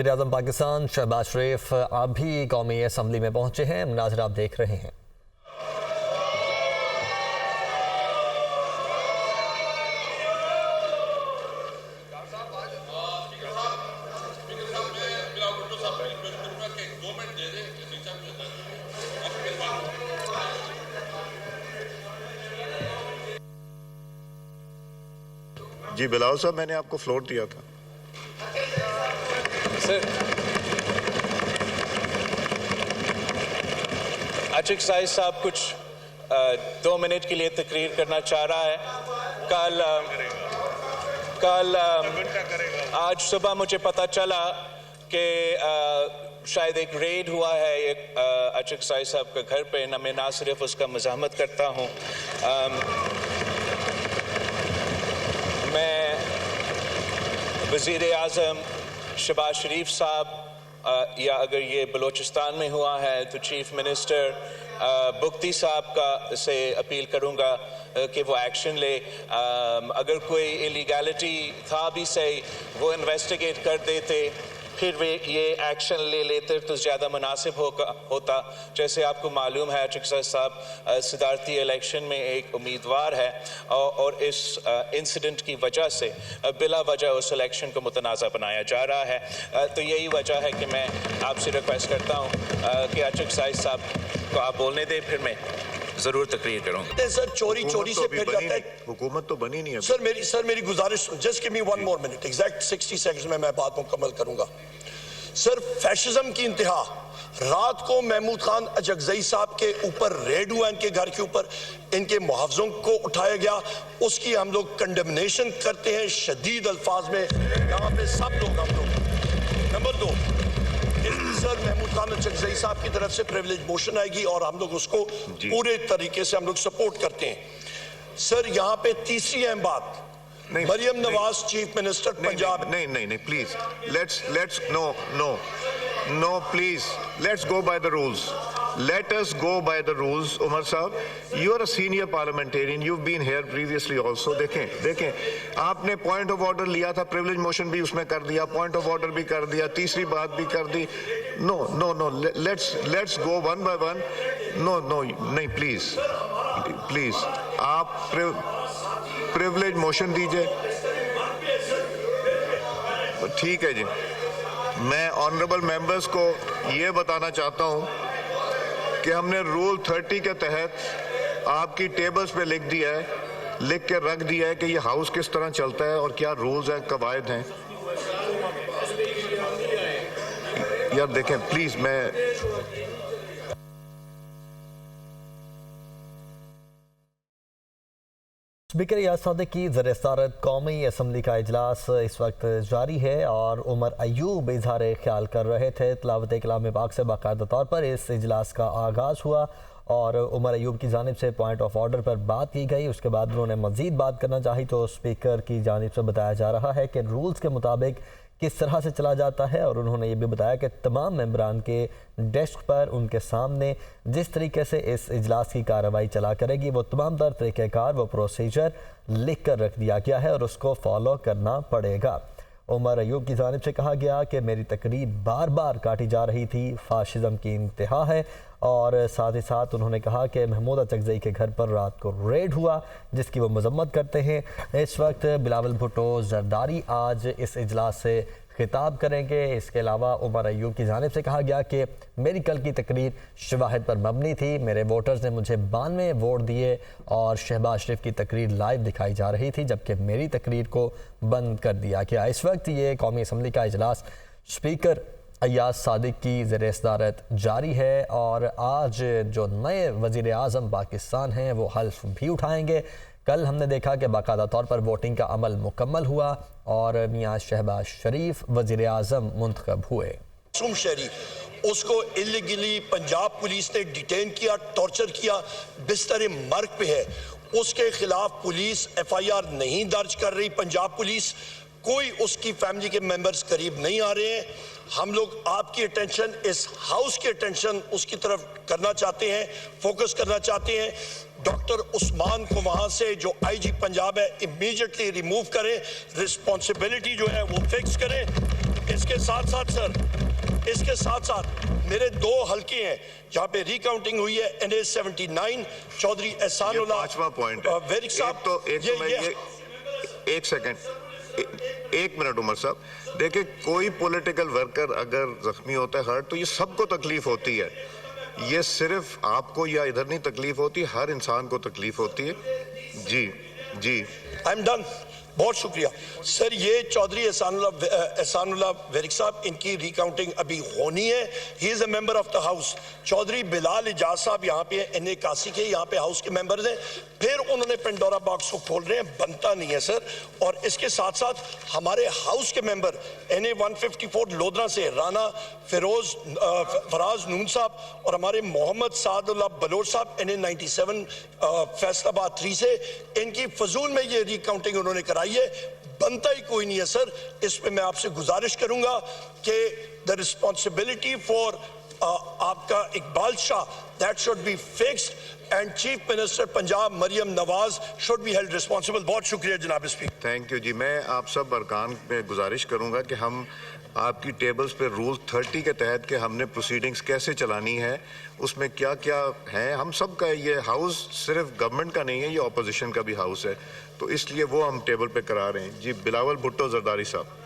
वज़ीर-ए-आज़म पाकिस्तान शहबाज शरीफ अभी कौमी असम्बली में पहुंचे हैं। मुनाज़र आप देख रहे हैं। जी बिलावल साहब, मैंने आपको फ्लोर दिया था। सर, आशिक साहिब साहब कुछ 2 मिनट के लिए तकरीर करना चाह रहा है। आज सुबह मुझे पता चला कि शायद एक रेड हुआ है एक आशिक साहिब के घर पे। मैं ना सिर्फ उसका मज़ाहमत करता हूँ, मैं वज़ीर-ए-आज़म शहबाज शरीफ साहब या अगर ये बलूचिस्तान में हुआ है तो चीफ मिनिस्टर बुख्ती साहब का से अपील करूँगा कि वो एक्शन ले। अगर कोई इलीगैलिटी था भी सही, वो इन्वेस्टिगेट कर देते, फिर वे ये एक्शन ले लेते तो ज़्यादा मुनासिब होता। जैसे आपको मालूम है आशिक साहब सदारती इलेक्शन में एक उम्मीदवार है और इस इंसिडेंट की वजह से बिला वजह उस इलेक्शन को मुतनाज़ा बनाया जा रहा है। तो यही वजह है कि मैं आपसे रिक्वेस्ट करता हूँ कि आशिक साहब को आप बोलने दें, फिर मैं जरूर तकरीर करूँ। सर चोरी से फिर जाता है। हुकूमत तो बनी नहीं है। सर मेरी गुजारिश, just give me 1 more minute, exact 60 seconds में मैं बात मुकम्मल करूंगा। सर फैशिज्म की इंतहा, रात को महमूद खान अजगज़ई साहब के ऊपर रेड हुआ, इनके घर के ऊपर, इनके मुहावजों को उठाया गया, उसकी हम लोग कंडेमनेशन करते हैं शदीद अल्फाज में यहाँ पे सब लोग हम लोग। नंबर 2, सर महमूद खान अजगज़ई साहब की तरफ से प्रिविलेज मोशन आएगी और हम लोग उसको पूरे तरीके से हम लोग सपोर्ट करते हैं। सर यहाँ पे तीसरी अहम बात, मरियम नवाज चीफ मिनिस्टर पंजाब। नहीं please let's no please let's go by the rules. Let us go by the rules. Umar साहब, you are a senior parliamentarian. You've been here previously also. देखें आपने पॉइंट ऑफ ऑर्डर लिया था, प्रिविलेज मोशन भी उसमें कर दिया, पॉइंट ऑफ ऑर्डर भी कर दिया, तीसरी बात भी कर दी। No let's go one by one. No नहीं, प्लीज आप प्रिविलेज मोशन दीजिए। ठीक है जी। मैं ऑनरेबल मेंबर्स को ये बताना चाहता हूँ कि हमने रूल 30 के तहत आपकी टेबल्स पे लिख के रख दिया है कि ये हाउस किस तरह चलता है और क्या रूल्स हैं, कवायद हैं। यार देखें प्लीज, मैं स्पीकर याद सादिक की ज़र-ए-सदारत कौमी असम्बली का इजलास इस वक्त जारी है और उमर अयूब इजहार ख्याल कर रहे थे। तिलावत कलाम पाक से बाकायदा तौर पर इस इजलास का आगाज़ हुआ और उमर अयूब की जानिब से पॉइंट ऑफ ऑर्डर पर बात की गई। उसके बाद उन्होंने मज़ीद बात करना चाही तो स्पीकर की जानिब से बताया जा रहा है कि रूल्स के मुताबिक किस तरह से चला जाता है और उन्होंने ये भी बताया कि तमाम मेंबरान के डेस्क पर उनके सामने जिस तरीके से इस इजलास की कार्रवाई चला करेगी वो तमाम तर तरीक़ेकार वो प्रोसीजर लिख कर रख दिया गया है और उसको फॉलो करना पड़ेगा। उमर अयूब की जानिब से कहा गया कि मेरी तकरीर बार बार काटी जा रही थी, फाशिज़म की इंतहा है। और साथ ही साथ उन्होंने कहा कि महमूद अजगज़ई के घर पर रात को रेड हुआ जिसकी वो मजम्मत करते हैं। इस वक्त बिलावल भुट्टो जरदारी आज इस इजलास से खिताब करेंगे। इसके अलावा उमर अयूब की जानिब से कहा गया कि मेरी कल की तकरीर शवाहिद पर मबनी थी, मेरे वोटर्स ने मुझे 92 वोट दिए और शहबाज शरीफ की तकरीर लाइव दिखाई जा रही थी जबकि मेरी तकरीर को बंद कर दिया गया। इस वक्त ये कौमी असम्बली का इजलास स्पीकर अयाज सादिक की ज़र-ए-सदारत जारी है और आज जो नए वज़ीर-ए-आज़म पाकिस्तान हैं वो हल्फ भी उठाएंगे। कल हमने देखा कि बाकायदा तौर पर वोटिंग का अमल मुकम्मल हुआ और मियाँ शहबाज शरीफ वज़ीर-ए-आज़म मुंतखब हुए। मासूम शहरी, उसको इलीगली पंजाब पुलिस ने डिटेन किया, टॉर्चर किया, बिस्तर मर्ग पे है, उसके खिलाफ पुलिस FIR नहीं दर्ज कर रही। पंजाब पुलिस कोई उसकी फैमिली के मेंबर्स करीब नहीं आ रहे हैं। हम लोग आपकी अटेंशन, इस हाउस की अटेंशन उसकी तरफ करना चाहते हैं, फोकस करना चाहते हैं। डॉक्टर उस्मान को वहां से जो IG पंजाब है इमीडिएटली रिमूव करें, रिस्पॉन्सिबिलिटी जो है वो फिक्स करें। इसके साथ साथ सर, इसके साथ साथ मेरे 2 हलके हैं जहां पे रिकाउंटिंग हुई है, NA 79 चौधरी एहसानुल्लाह। पांचवा पॉइंट है। वेरिक साहब तो एक सेकंड, एक मिनट उमर साहब, देखिए कोई पॉलिटिकल वर्कर अगर जख्मी होता है, हर्ट, तो ये सबको तकलीफ होती है। ये सिर्फ आपको या इधर नहीं तकलीफ होती, हर इंसान को तकलीफ होती है। जी जी, आई एम डन, बहुत शुक्रिया सर। ये चौधरी एहसानुल्लाह वेरिक साहब, इनकी रिकाउंटिंग अभी होनी है। He is a member of the house. Chaudhry Bilal Ijaz साहब यहाँ पे NA 81 के यहाँ पे हाउस के मेंबर्स हैं। फिर उन्होंने पेंडोरा बॉक्स को खोल रहे हैं, बनता नहीं है सर। और इसके साथ साथ हमारे हाउस के मेंबर NA 154 लोधरा से राना फराज नून साहब और हमारे मोहम्मद सादुल्लाह बलोच साहब NA 97 फैसलाबाद 3 से, इनकी फजूल में ये रिकाउंटिंग उन्होंने कराई है। बनता ही कोई नहीं है सर। इस पे मैं आपसे गुजारिश करूंगा कि द रिस्पॉन्सिबिलिटी फॉर आपका Iqbal Shah, that should be fixed and chief minister Punjab Maryam Nawaz should be held responsible. बहुत शुक्रिया जनाब स्पीकर। थैंक यू जी। मैं आप सब अरकान में गुजारिश करूंगा कि हम आपकी टेबल्स पे रूल 30 के तहत के हमने प्रोसीडिंग्स कैसे चलानी है, उसमें क्या क्या है। हम सब का ये हाउस सिर्फ गवर्नमेंट का नहीं है, ये ऑपोजिशन का भी हाउस है, तो इसलिए वो हम टेबल पे करा रहे हैं। जी बिलावल भुट्टो जरदारी साहब।